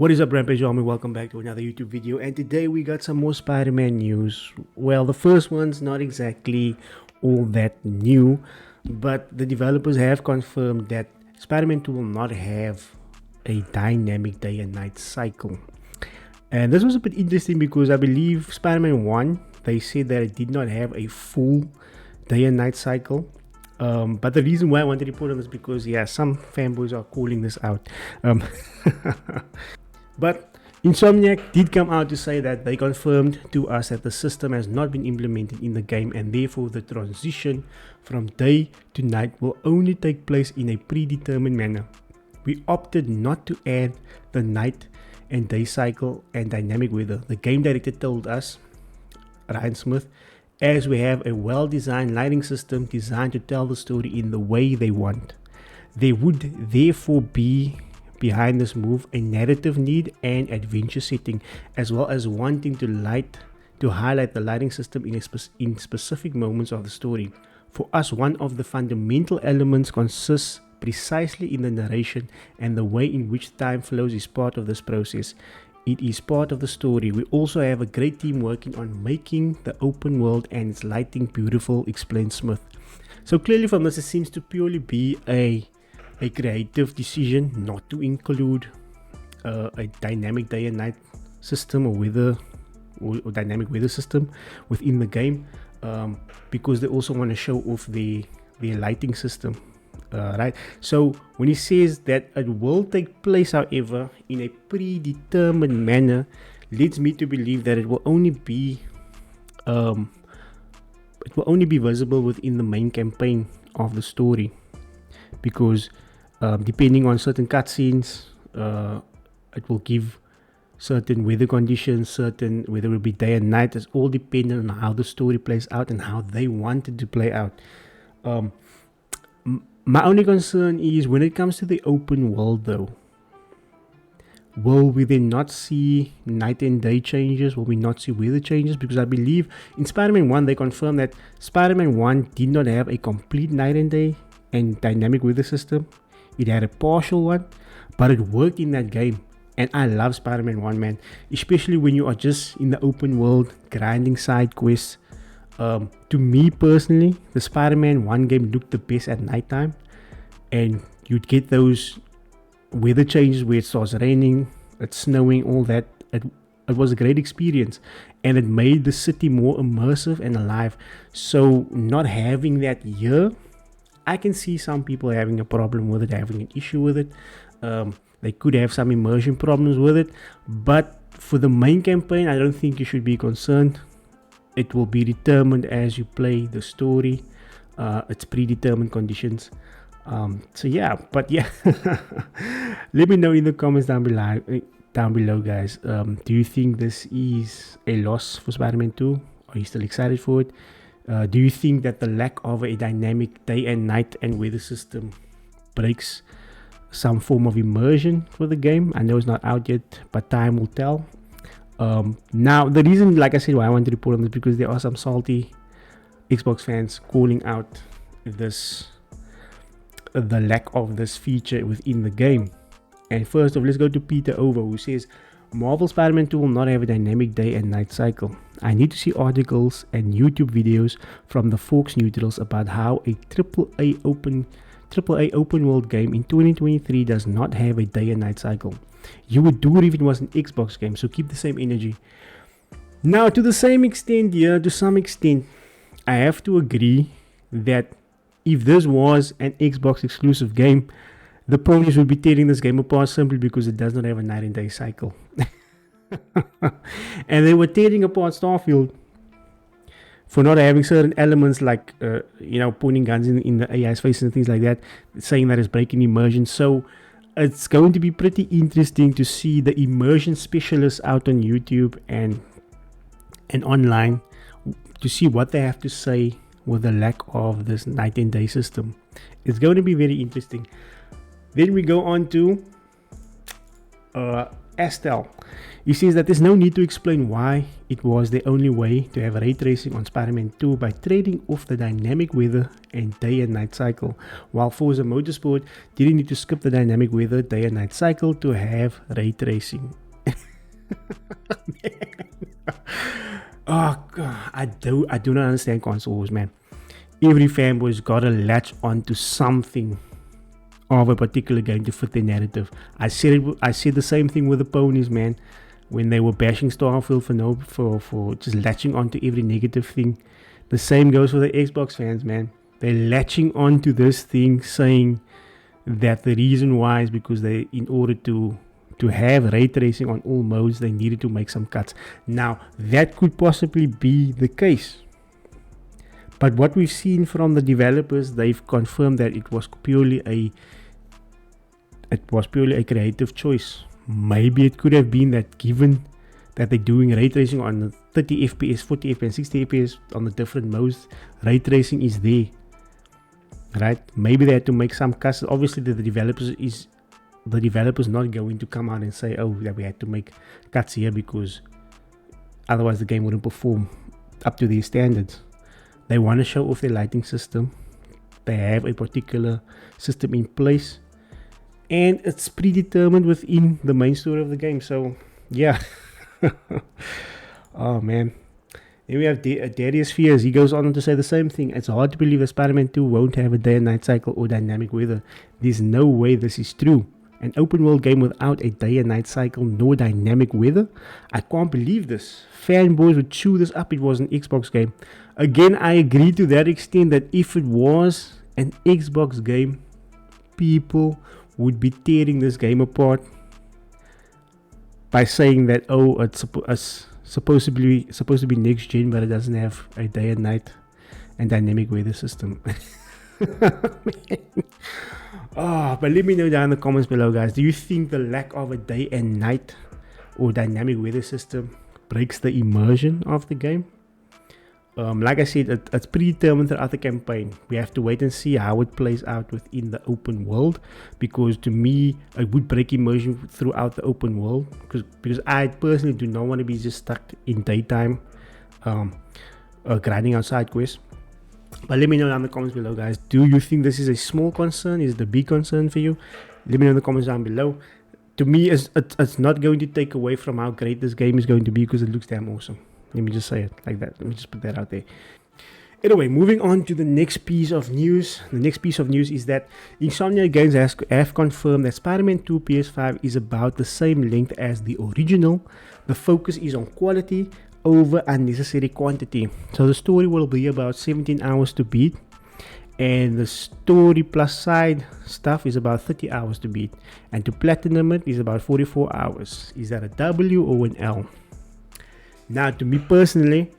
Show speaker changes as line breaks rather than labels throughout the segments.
What is up, Rampage Army? Welcome back to another YouTube video, and today we got some more Spider-Man news. Well, the first one's not exactly all that new, but the developers have confirmed that Spider-Man 2 will not have a dynamic day and night cycle. And this was a bit interesting because I believe Spider-Man 1, they said that it did not have a full day and night cycle. But the reason why I wanted to report on this is because, yeah, some fanboys are calling this out. But Insomniac did come out to say that they confirmed to us that the system has not been implemented in the game, and therefore the transition from day to night will only take place in a predetermined manner. We opted not to add the night and day cycle and dynamic weather, the game director told us, Ryan Smith, as we have a well-designed lighting system designed to tell the story in the way they want. There would therefore be behind this move a narrative need and adventure setting, as well as wanting to highlight the lighting system in specific moments of the story. For us, one of the fundamental elements consists precisely in the narration, and the way in which time flows is part of this process. It is part of the story. We also have a great team working on making the open world and its lighting beautiful, explained Smith. So clearly from this, it seems to purely be a creative decision not to include a dynamic day and night system or dynamic weather system within the game, because they also want to show off their lighting system. Right, so when he says that it will take place, however, in a predetermined manner, leads me to believe that it will only be visible within the main campaign of the story, because depending on certain cutscenes, it will give certain weather conditions, whether it will be day and night. It's all dependent on how the story plays out and how they want it to play out. My only concern is when it comes to the open world, though, will we then not see night and day changes? Will we not see weather changes? Because I believe in Spider-Man 1, they confirmed that Spider-Man 1 did not have a complete night and day and dynamic weather system. It had a partial one, but it worked in that game. And I love Spider-Man 1, man, especially when you are just in the open world grinding side quests. To me personally, the Spider-Man 1 game looked the best at nighttime, and you'd get those weather changes where it starts raining, it's snowing, all that. It was a great experience, and it made the city more immersive and alive. So not having that here, I can see some people having a problem with it, having an issue with it. They could have some immersion problems with it, but for the main campaign, I don't think you should be concerned. It will be determined as you play the story. It's predetermined conditions. So yeah, but yeah, let me know in the comments down below, guys. Do you think this is a loss for Spider-Man 2? Are you still excited for it? Do you think that the lack of a dynamic day and night and weather system breaks some form of immersion for the game? I know it's not out yet, but time will tell. Now the reason, like I said, why I want to report on this, because there are some salty Xbox fans calling out the lack of this feature within the game. And first off, let's go to Peter Over, who says Marvel Spider-Man 2 will not have a dynamic day and night cycle. I need to see articles and YouTube videos from the Fox neutrals about how a AAA open world game in 2023 does not have a day and night cycle. You would do it if it was an Xbox game, so keep the same energy. Now, to some extent, I have to agree that if this was an Xbox exclusive game, the ponies would be tearing this game apart simply because it does not have a night and day cycle. And they were tearing apart Starfield for not having certain elements like pointing guns in the AI's faces and things like that, saying that it's breaking immersion. So it's going to be pretty interesting to see the immersion specialists out on YouTube and online to see what they have to say with the lack of this night and day system. It's going to be very interesting. Then we go on to Astel. He says that there's no need to explain why it was the only way to have ray tracing on Spider-Man 2 by trading off the dynamic weather and day and night cycle, while Forza Motorsport didn't need to skip the dynamic weather day and night cycle to have ray tracing. Oh God, I do not understand console wars, man. Every fanboy's gotta latch onto something of a particular game to fit their narrative. I said the same thing with the ponies, man, when they were bashing Starfield for just latching onto every negative thing. The same goes for the Xbox fans, man. They're latching onto this thing, saying that the reason why is because they, in order to have ray tracing on all modes, they needed to make some cuts. Now that could possibly be the case, but what we've seen from the developers, they've confirmed that it was purely a creative choice. Maybe it could have been that, given that they're doing ray tracing on the 30 FPS, 40 FPS, 60 FPS on the different modes, ray tracing is there, right? Maybe they had to make some cuts. Obviously the developers not going to come out and say, oh, that we had to make cuts here because otherwise the game wouldn't perform up to their standards. They want to show off their lighting system. They have a particular system in place, and it's predetermined within the main story of the game. So yeah. Oh man. Then we have Darius Fears. He goes on to say the same thing. It's hard to believe that Spider-Man 2 won't have a day and night cycle or dynamic weather. There's no way this is true. An open world game without a day and night cycle nor dynamic weather? I can't believe this. Fanboys would chew this up. It was an Xbox game. Again, I agree to that extent that if it was an Xbox game, people would be tearing this game apart by saying that, oh, it's supposed to be next gen, but it doesn't have a day and night and dynamic weather system. Oh, but let me know down in the comments below, guys. Do you think the lack of a day and night or dynamic weather system breaks the immersion of the game? Like I said, it's predetermined throughout the campaign. We have to wait and see how it plays out within the open world, because to me it would break immersion throughout the open world, because I personally do not want to be just stuck in daytime grinding out side quests. But let me know down in the comments below, guys. Do you think this is a small concern? Is it a big concern for you? Let me know in the comments down below. To me, it's not going to take away from how great this game is going to be, because it looks damn awesome. Let me just say it like that. Let me just put that out there. Anyway, moving on to the next piece of news. The next piece of news is that Insomniac Games have confirmed that Spider-Man 2 PS5 is about the same length as the original. The focus is on quality over unnecessary quantity. So the story will be about 17 hours to beat, and the story plus side stuff is about 30 hours to beat, and to platinum it is about 44 hours. Is that a W or an L? Now, to me personally,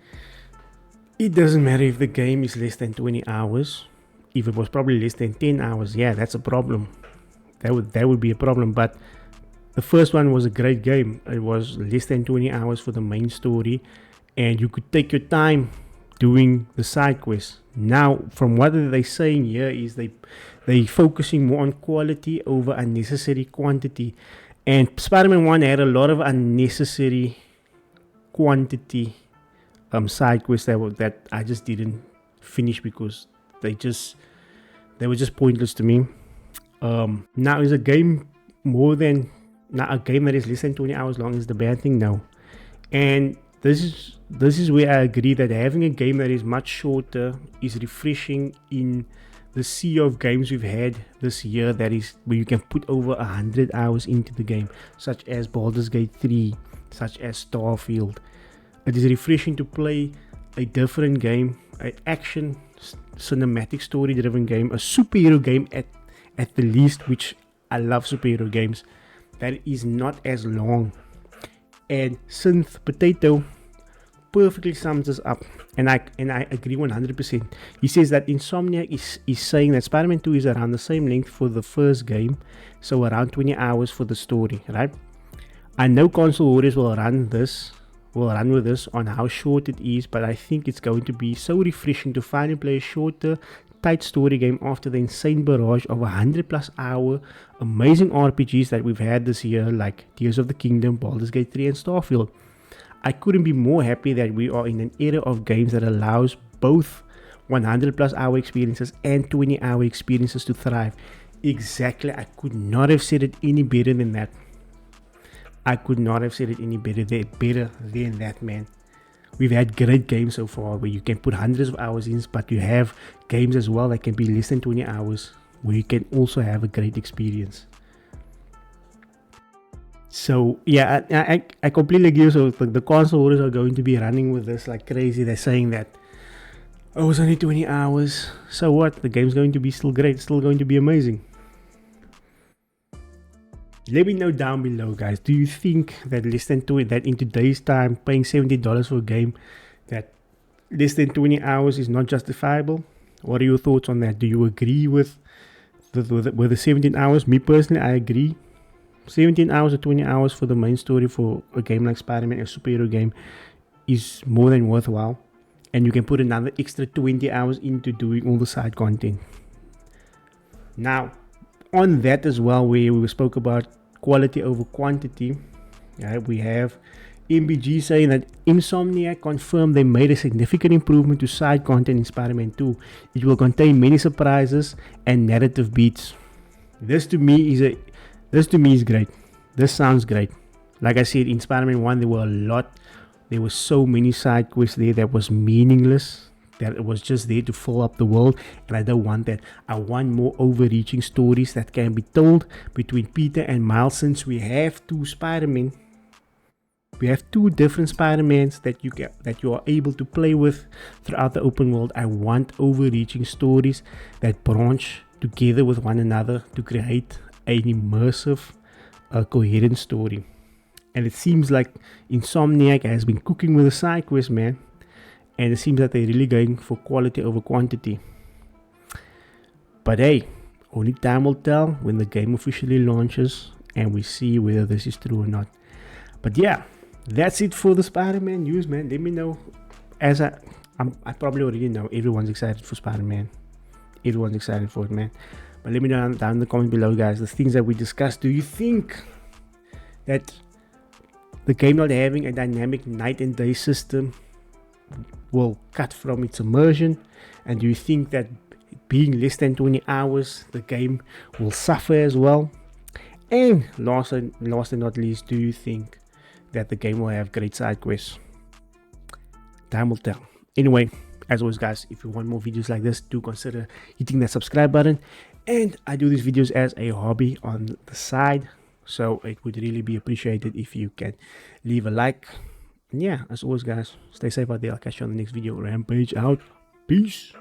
it doesn't matter if the game is less than 20 hours. If it was probably less than 10 hours, yeah, that's a problem. That would be a problem. But the first one was a great game. It was less than 20 hours for the main story, and you could take your time doing the side quests. Now, from what they're saying here is they focusing more on quality over unnecessary quantity. And Spider-Man 1 had a lot of unnecessary quantity side quests that I just didn't finish because they were just pointless to me. Now, is a game a game that is less than 20 hours long is the bad thing? No. And this is where I agree that having a game that is much shorter is refreshing in the sea of games we've had this year, that is where you can put over 100 hours into the game, such as Baldur's Gate 3, such as Starfield. It is refreshing to play a different game, an action, cinematic, story-driven game, a superhero game at the least, which I love superhero games, that is not as long. And Synth Potato perfectly sums this up, and I agree 100%. He says that Insomniac is saying that Spider-Man 2 is around the same length for the first game, so around 20 hours for the story, right? I know console holders will run with this on how short it is, but I think it's going to be so refreshing to finally play a shorter tight story game after the insane barrage of 100+ hour amazing RPGs that we've had this year, like Tears of the Kingdom, Baldur's Gate 3 and Starfield. I couldn't be more happy that we are in an era of games that allows both 100+ hour experiences and 20-hour experiences to thrive. Exactly, I could not have said it any better than that. I could not have said it any better than that, man. We've had great games so far where you can put hundreds of hours in, but you have games as well that can be less than 20 hours where you can also have a great experience. So yeah, I completely agree. So the console holders are going to be running with this like crazy. They're saying that, oh, it's only 20 hours. So what? The game's going to be still great, still going to be amazing. Let me know down below, guys. Do you think that less than 20, that in today's time, paying $70 for a game that less than 20 hours is not justifiable? What are your thoughts on that? Do you agree with the 17 hours? Me personally, I agree. 17 hours or 20 hours for the main story for a game like Spider-Man, a superhero game, is more than worthwhile. And you can put another extra 20 hours into doing all the side content. Now, on that as well, where we spoke about quality over quantity, we have MBG saying that Insomniac confirmed they made a significant improvement to side content in Spider-Man 2. It will contain many surprises and narrative beats. This to me is great. This sounds great. Like I said, in Spider-Man 1 there were so many side quests there that was meaningless, that it was just there to fill up the world, and I don't want that. I want more overreaching stories that can be told between Peter and Miles. Since we have two Spider-Men, we have two different Spider-Mans that you are able to play with throughout the open world. I want overreaching stories that branch together with one another to create an immersive, coherent story. And it seems like Insomniac has been cooking with the side quest, man. And it seems that they're really going for quality over quantity. But hey, only time will tell when the game officially launches and we see whether this is true or not. But yeah, that's it for the Spider-Man news, man. Let me know. As I probably already know, everyone's excited for Spider-Man. Everyone's excited for it, man. But let me know down in the comment below, guys, the things that we discussed. Do you think that the game not having a dynamic night and day system will cut from its immersion? And do you think that being less than 20 hours, the game will suffer as well? And last and not least, do you think that the game will have great side quests? Time will tell. Anyway, as always, guys, if you want more videos like this, do consider hitting that subscribe button. And I do these videos as a hobby on the side, so it would really be appreciated if you can leave a like. And yeah, as always, guys, stay safe out there. I'll catch you on the next video. Rampage out. Peace.